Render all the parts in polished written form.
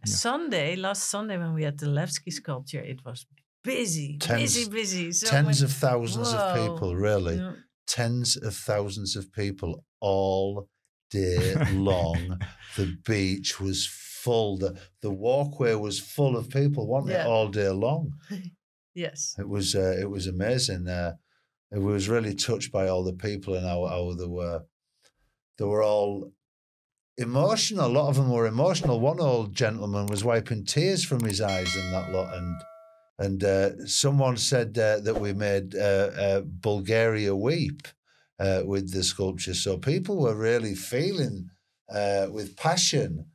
Last Sunday when we had the Levsky sculpture, it was busy. So tens of thousands of people, really. Yeah. Tens of thousands of people all day long. The beach was full. The walkway was full of people, wasn't it, all day long? Yes. It was amazing. I was really touched by all the people and how they were all emotional. A lot of them were emotional. One old gentleman was wiping tears from his eyes and that lot. And someone said that we made Bulgaria weep with the sculpture. So people were really feeling with passion.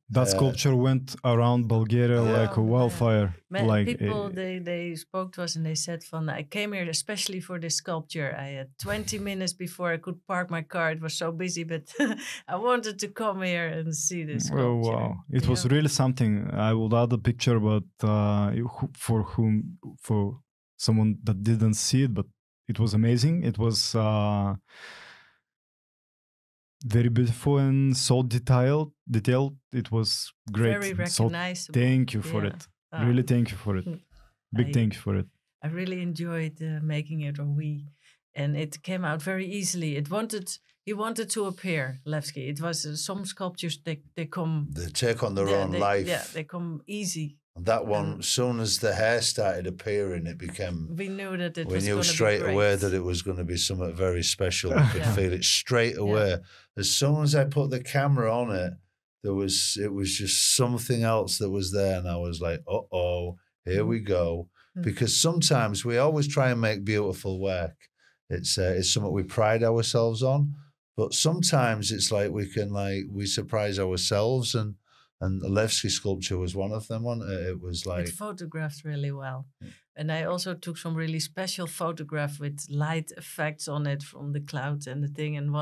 That sculpture went around Bulgaria like a wildfire. People, they spoke to us and they said, I came here especially for this sculpture. I had 20 minutes before I could park my car. It was so busy, but I wanted to come here and see this sculpture. Oh, wow. It was really something. I will add a picture, but for someone that didn't see it, but it was amazing. It was very beautiful and so detailed. It was great. Very recognizable. So thank you for it. Really, thank you for it. Big thank you for it. I really enjoyed making it, and it came out very easily. He wanted to appear, Levsky. It was some sculptures they take on their own life. Yeah, they come easy. And that one, as soon as the hair started appearing, it became. We knew that it was. We knew straight away that it was going to be something very special. We could feel it straight away. Yeah. As soon as I put the camera on it, it was just something else that was there, and I was like, here we go. Because sometimes we always try and make beautiful work. It's something we pride ourselves on, but sometimes it's like we surprise ourselves, and the Levsky sculpture was one of them. It was like it photographed really well, and I also took some really special photograph with light effects on it from the clouds and the thing. And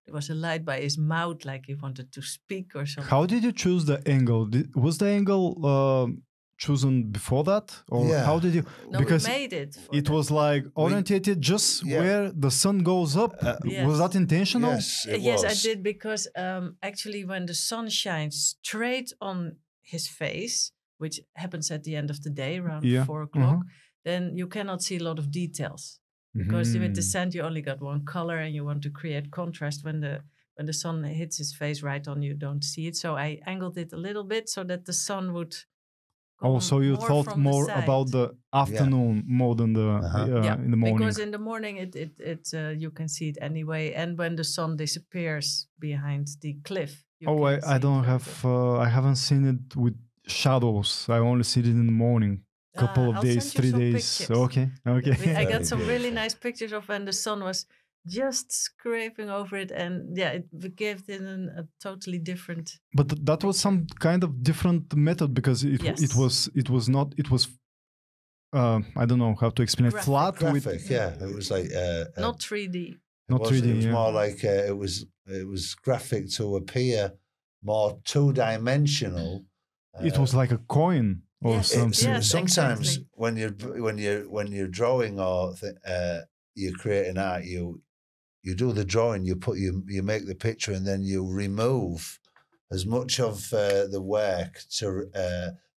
there was a light by his mouth, like he wanted to speak or something. How did you choose the angle? Was the angle chosen before that, or how did you? No, because we made it. It was like orientated just where the sun goes up. Was that intentional? Yes, yes, I did, because actually when the sun shines straight on his face, which happens at the end of the day around 4 o'clock, then you cannot see a lot of details, because with the sand you only got one color, and you want to create contrast. When the sun hits his face right on, you don't see it. So I angled it a little bit so that the sun would. So you thought more about the afternoon more than the in the morning. Because in the morning it you can see it anyway, and when the sun disappears behind the cliff. I haven't seen it with shadows. I only see it in the morning. Couple of days, 3 days. Pictures. Okay. I got some really nice pictures of when the sun was just scraping over it, and it gave it a totally different. But that was some kind of different method, because it was not I don't know how to explain it. Flat graphic, it was like not 3D. Not 3D. It was more like it was graphic to appear more two-dimensional. It was like a coin or something. Yes, sometimes when you're drawing or you're creating art, you do the drawing, you make the picture, and then you remove as much of the work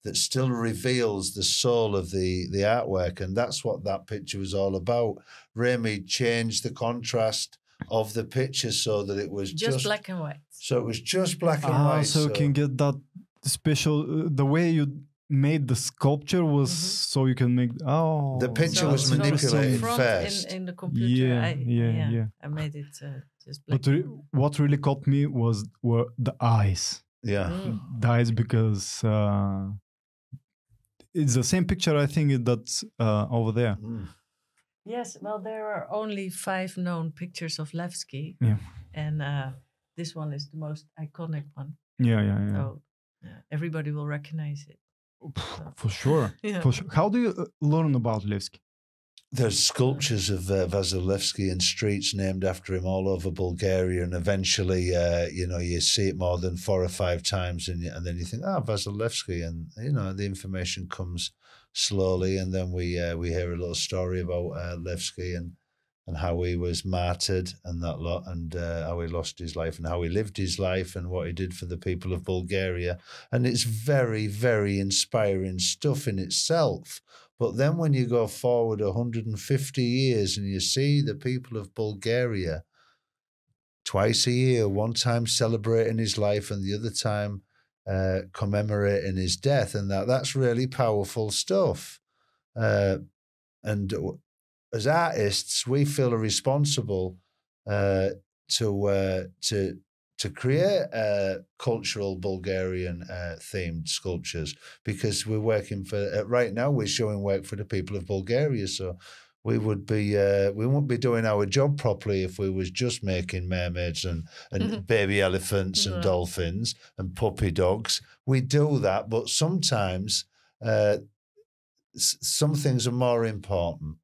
that still reveals the soul of the artwork, and that's what that picture was all about. Remy changed the contrast of the picture so that it was just black and white. So it was just black and white. So you can get that special. The way you made the sculpture was so you can make the picture was manipulated first in the computer. I made it just black. But what really caught me were the eyes. The eyes, because it's the same picture, I think, that's over there. Yes, well, there are only 5 known pictures of Levsky, and this one is the most iconic one. So everybody will recognize it. For sure. For sure. How do you learn about Levsky? There's sculptures of VASIL LEVSKI in streets named after him all over Bulgaria, and eventually, you see it more than 4 or 5 times, and then you think, VASIL LEVSKI, and the information comes slowly, and then we hear a little story about Levsky, and how he was martyred and that lot, and how he lost his life and how he lived his life and what he did for the people of Bulgaria. And it's very, very inspiring stuff in itself. But then when you go forward 150 years and you see the people of Bulgaria twice a year, one time celebrating his life and the other time commemorating his death, and that's really powerful stuff. And as artists, we feel responsible to create cultural Bulgarian themed sculptures, because we're working for right now. We're showing work for the people of Bulgaria, so we wouldn't be doing our job properly if we was just making mermaids and baby elephants and dolphins and puppy dogs. We do that, but sometimes some things are more important.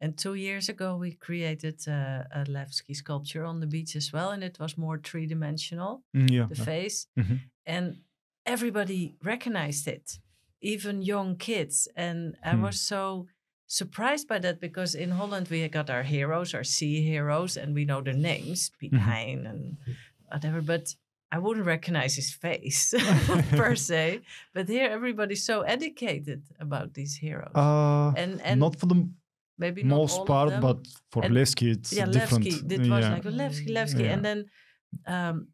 And 2 years ago, we created a Levski sculpture on the beach as well, and it was more three-dimensional, the face. And everybody recognized it, even young kids. And I was so surprised by that, because in Holland, we got our heroes, our sea heroes, and we know their names, Piet Hein and whatever, but I wouldn't recognize his face per se. But here, everybody's so educated about these heroes. And not for the maybe most part, but for Levski, it's different. Levski. It was like Levski. And then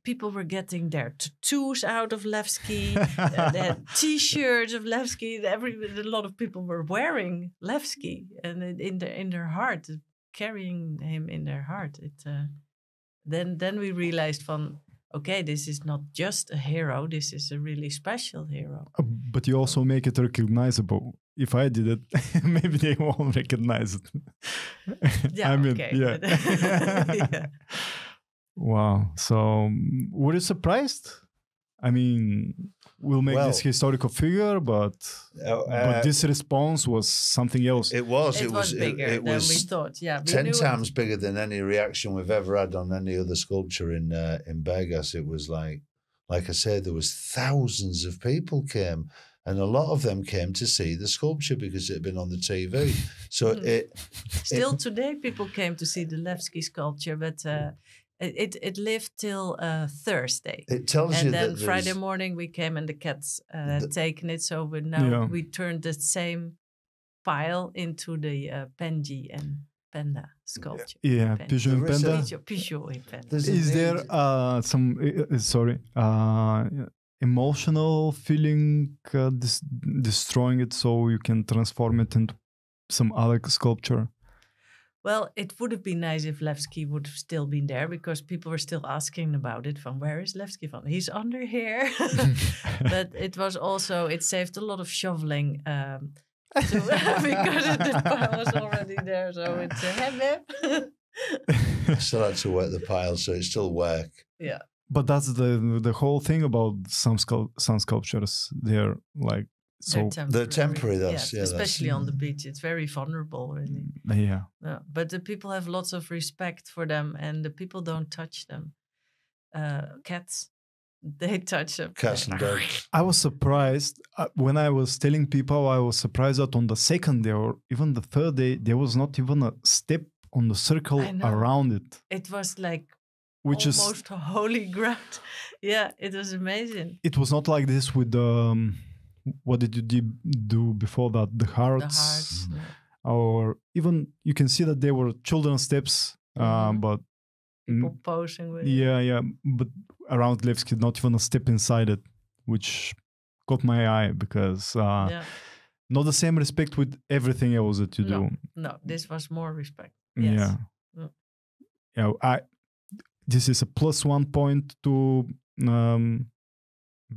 people were getting their tattoos out of Levski, they had T-shirts of Levski. A lot of people were wearing Levski, and in their heart, carrying him in their heart. Then we realized okay, this is not just a hero. This is a really special hero. But you also make it recognizable. If I did it, maybe they won't recognize it. Yeah, I mean, okay. Yeah. Wow. So, were you surprised? I mean, we'll make this historical figure, but this response was something else. It was bigger than we thought. Yeah, 10 times bigger than any reaction we've ever had on any other sculpture in Burgas. It was like I said, there was thousands of people came, and a lot of them came to see the sculpture because it had been on the TV. So today people came to see the Levski sculpture, but it lived till Thursday. It tells you that. And then Friday morning we came and the cats had taken it. So we turned the same file into the Penji and Panda sculpture. Yeah, Peugeot and Panda. Peugeot and Panda. Is there some emotional feeling destroying it so you can transform it into some other sculpture? Well, it would have been nice if Levski would have still been there, because people were still asking about it. From where is Levski from? He's under here. But it was also, it saved a lot of shoveling because the pile was already there. So it's I still had to work the pile, so it's still work. Yeah. But that's the whole thing about some sculptures. They're like, so they're temporary. Especially on the beach, it's very vulnerable, really. Yeah. But the people have lots of respect for them, and the people don't touch them. Cats, they touch them. Cats and dogs. I was surprised when I was telling people. I was surprised that on the second day or even the third day, there was not even a step on the circle around it. It was like which almost holy ground. Yeah, it was amazing. It was not like this with what did you do before that? The hearts. Or even you can see that there were children's steps, but people posing with but around Levski, not even a step inside it, which caught my eye because not the same respect with everything else that you do. No, this was more respect. Yes. Yeah. This is a +1 point to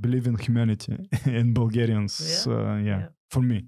believe in humanity in Bulgarians. For me.